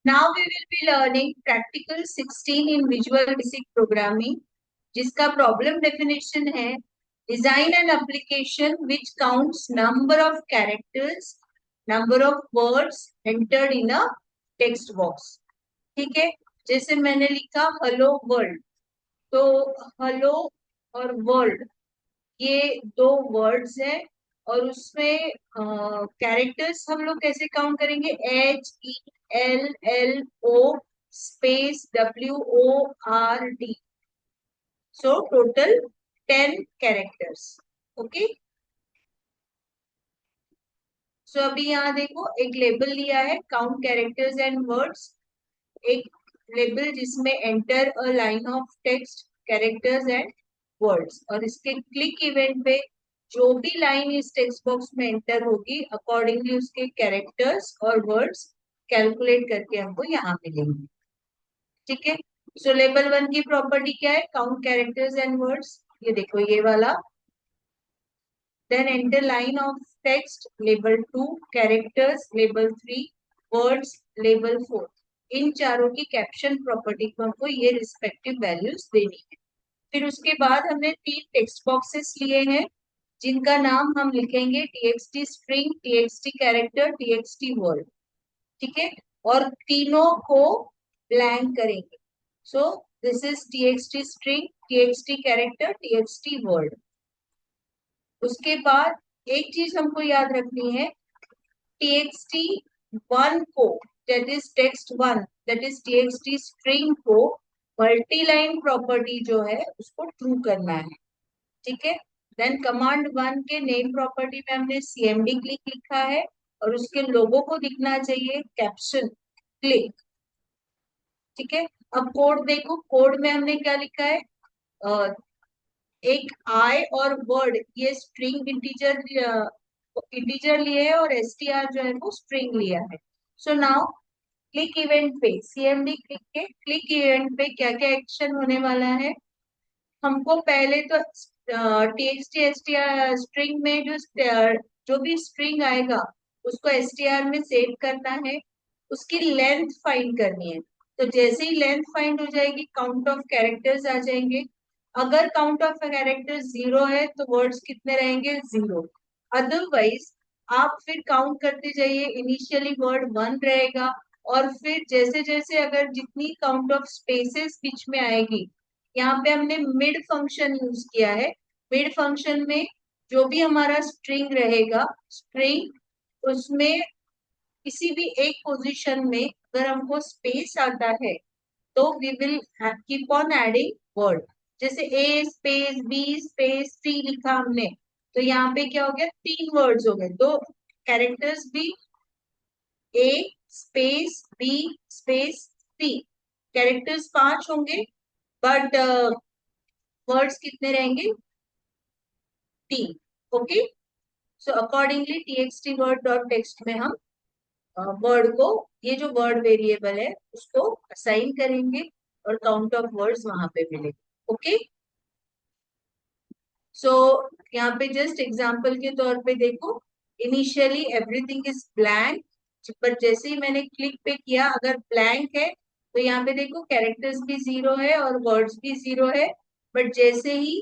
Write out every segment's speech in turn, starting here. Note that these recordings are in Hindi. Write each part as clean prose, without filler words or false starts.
Now we will be learning practical 16 in Visual Basic Programming, जिसका problem definition है design an application which counts number of characters, number of words entered in a text box. ठीक है, जैसे मैंने लिखा हेलो वर्ल्ड, तो हेलो और वर्ल्ड ये दो वर्ड्स हैं और उसमें कैरेक्टर्स हम लोग कैसे काउंट करेंगे, HELLO space WORD, so total 10 characters. Okay, so अभी यहाँ देखो एक लेबल लिया है काउंट कैरेक्टर्स एंड वर्ड्स, एक लेबल जिसमें enter a line of text characters and words, और इसके क्लिक इवेंट पे जो भी लाइन इस टेक्स्ट बॉक्स में एंटर होगी अकॉर्डिंगली उसके कैरेक्टर्स और वर्ड्स कैलकुलेट करके हमको यहाँ मिलेंगे. ठीक है, सो लेबल 1 की प्रॉपर्टी क्या है, काउंट कैरेक्टर्स एंड वर्ड्स. ये देखो ये वाला, then enter line of text label 2, characters label 3, words label 4. इन चारों की कैप्शन प्रॉपर्टी को हमको ये रिस्पेक्टिव वैल्यूज देनी है. फिर उसके बाद हमने तीन टेक्स्ट बॉक्सेस लिए हैं जिनका नाम हम लिखेंगे txt string, txt character, txt word. ठीक है, और तीनों को ब्लैंक करेंगे. So this is txt string, txt character, txt word. उसके बाद एक चीज हमको याद रखनी है, txt वन को, that is text one, that is txt string को मल्टी लाइन प्रॉपर्टी जो है उसको ट्रू करना है. ठीक है, देन कमांड वन के नेम प्रॉपर्टी में हमने cmd क्लिक लिखा है और उसके लोगो को दिखना चाहिए कैप्शन क्लिक. ठीक है, अब कोड देखो, कोड में हमने क्या लिखा है, एक आई और वर्ड ये स्ट्रिंग इंटीजर लिए है और str जो है वो स्ट्रिंग लिया है. सो नाउ क्लिक इवेंट पे cmd क्लिक के क्लिक इवेंट पे क्या क्या एक्शन होने वाला है, हमको पहले तो txt str स्ट्रिंग में जो भी स्ट्रिंग आएगा उसको str में सेव करना है, उसकी लेंथ फाइंड करनी है. तो जैसे ही लेंथ फाइंड हो जाएगी काउंट ऑफ कैरेक्टर्स आ जाएंगे. अगर काउंट ऑफ कैरेक्टर्स 0 है तो वर्ड्स कितने रहेंगे, 0. अदरवाइज आप फिर काउंट करते जाइए, इनिशियली वर्ड 1 रहेगा और फिर जैसे जैसे अगर जितनी काउंट ऑफ स्पेसेस बीच में आएगी, यहाँ पे हमने मिड फंक्शन यूज किया है. मिड फंक्शन में जो भी हमारा स्ट्रिंग रहेगा, स्ट्रिंग उसमें किसी भी एक पोजीशन में अगर हमको स्पेस आता है तो we will keep on adding word. जैसे A space B space C लिखा हमने, तो यहाँ पे क्या हो गया, तीन वर्ड्स हो गए, दो कैरेक्टर्स भी, ए स्पेस बी स्पेस सी, कैरेक्टर्स 5 होंगे बट वर्ड्स कितने रहेंगे, 3. Okay, so accordingly txt word dot text में हम वर्ड को, ये जो वर्ड वेरिएबल है उसको असाइन करेंगे और काउंट ऑफ वर्ड्स वहां पे मिलेंगे. ओके, सो यहाँ पे जस्ट एग्जांपल के तौर पे देखो, इनिशियली एवरीथिंग इज ब्लैंक, पर जैसे ही मैंने क्लिक पे किया अगर ब्लैंक है तो यहाँ पे देखो कैरेक्टर्स भी 0 है और वर्ड्स भी 0 है. बट जैसे ही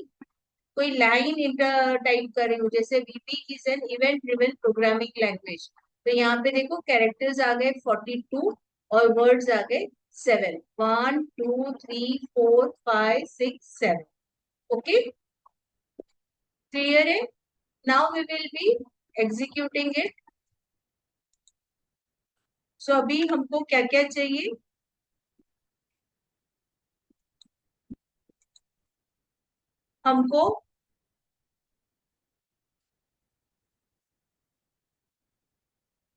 कोई लाइन टाइप कर रही हूँ, जैसे VB is an event driven programming language, तो यहाँ पे देखो कैरेक्टर्स आ गए 42 और वर्ड्स आ गए 7, 1 2 3 4 5 6 7. ओके, क्लियर है. Now we will be executing it. So अभी हमको क्या क्या चाहिए, हमको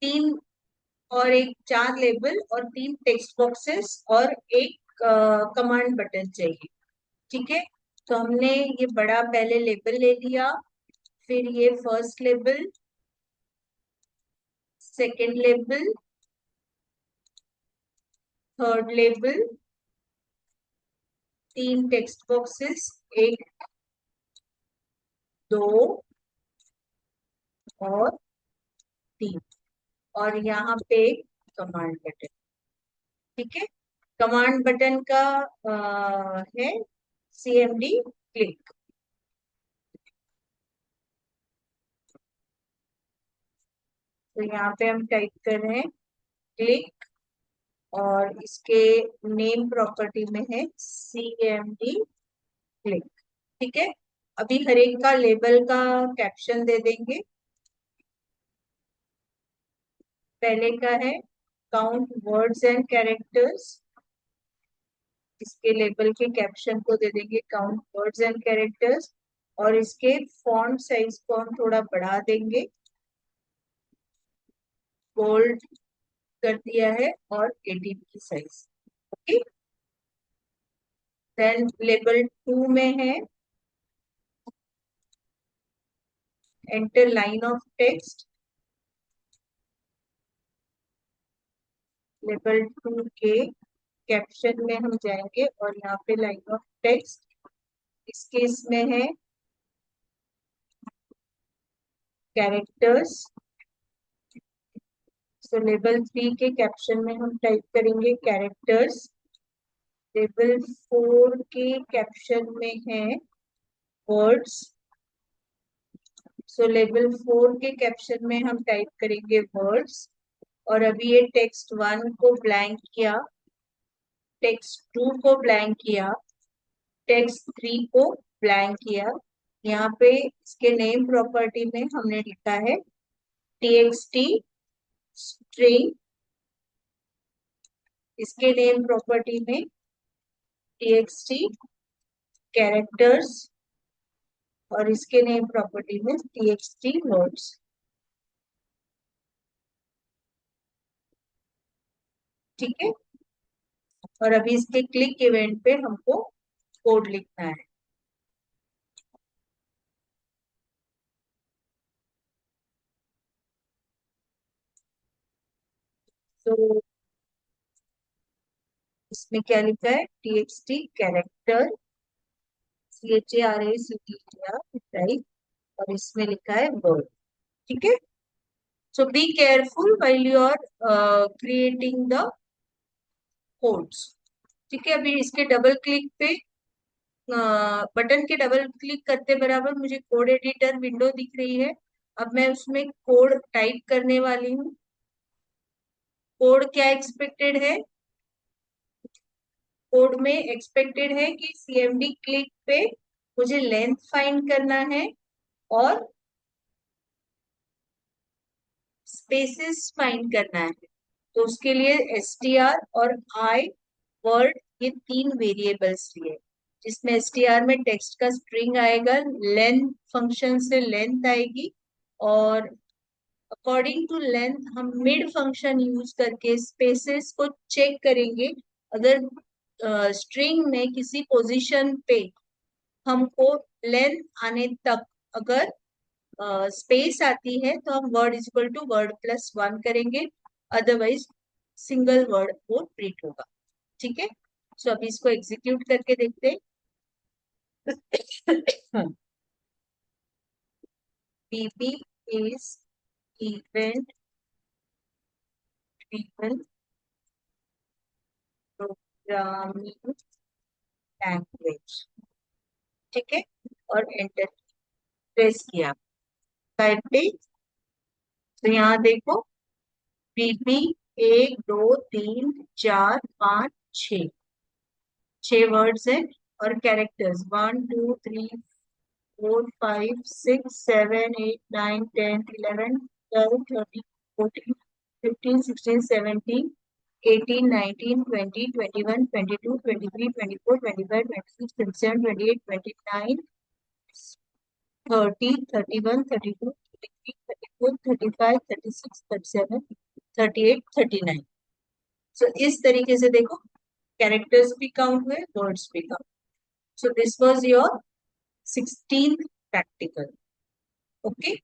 तीन और एक 4 लेबल और 3 टेक्स्ट बॉक्सेस और एक कमांड बटन चाहिए. ठीक है, तो हमने ये बड़ा पहले लेबल ले लिया, फिर ये first label, second label, third label, 3 text boxes, एक, दो और 3, और यहाँ पे कमांड बटन. ठीक है। कमांड बटन का है CMD क्लिक। तो यहाँ पे हम टाइप कर रहे हैं क्लिक, और इसके नेम प्रॉपर्टी में है CMD क्लिक। ठीक है। अभी हर एक का लेबल का कैप्शन दे देंगे। पहले का है काउंट वर्ड्स एंड कैरेक्टर्स, इसके लेबल के कैप्शन को दे देंगे काउंट वर्ड्स एंड कैरेक्टर्स, और इसके फॉन्ट साइज को हम थोड़ा बढ़ा देंगे, बोल्ड कर दिया है, और 18 की साइज। ओके। देन लेबल 2 में है enter line of text. Level 2 के कैप्शन में हम जाएंगे और यहाँ पे लाइन ऑफ टेक्स्ट, इस केस में है कैरेक्टर्स। सो लेवल 3 के कैप्शन में हम टाइप करेंगे कैरेक्टर्स। लेवल 4 के कैप्शन में है वर्ड्स। सो लेवल 4 के कैप्शन में हम टाइप करेंगे वर्ड्स। और अभी ये टेक्स्ट 1 को ब्लैंक किया, टेक्स्ट 2 को ब्लैंक किया, टेक्स्ट 3 को ब्लैंक किया। यहाँ पे इसके नेम प्रॉपर्टी में हमने लिखा है txt स्ट्रिंग, इसके नेम प्रॉपर्टी में txt कैरेक्टर्स, और इसके नेम प्रॉपर्टी में txt वर्ड्स। ठीक है। और अभी इसके क्लिक इवेंट पे हमको कोड लिखना है। तो इसमें क्या लिखा है txt कैरेक्टर CHARACTER, और इसमें लिखा है वर्ड। ठीक है। So be careful while you are creating the codes. ठीक है। अभी इसके डबल क्लिक पे, बटन के डबल क्लिक करते बराबर मुझे कोड एडिटर विंडो दिख रही है। अब मैं उसमें कोड टाइप करने वाली हूँ। कोड क्या एक्सपेक्टेड है? कोड में एक्सपेक्टेड है कि CMD क्लिक पे मुझे लेंथ फाइंड करना है और स्पेसेस फाइंड करना है। तो उसके लिए str और I वर्ड, ये 3 वेरिएबल्स लिए, जिसमें str में टेक्स्ट का स्ट्रिंग आएगा, लेंथ फंक्शन से लेंथ आएगी, और अकॉर्डिंग टू लेंथ हम मिड फंक्शन यूज करके स्पेसेस को चेक करेंगे। अगर स्ट्रिंग में किसी पोजीशन पे हमको लेंथ आने तक अगर स्पेस आती है तो हम word is equal to word plus 1 करेंगे, अदरवाइज सिंगल वर्ड वो प्रिंट होगा। ठीक है। सो अभी इसको एग्जीक्यूट करके देखते हैं। pp is event driven programming language. ठीक है। और एंटर प्रेस किया, टाइप पे। तो यहाँ देखो pp 1 2 3 4 5 6, 6 वर्ड्स है। और कैरेक्टर्स 1 2 3 4 5 6 7 8 9 10 11 12 13 14 15 16 17 18 19 20 21 22 23 24 25 26 27 38 39। सो इस तरीके से देखो कैरेक्टर्स भी काउंट हुए, वर्ड्स भी count. So this was your 16th practical. Okay.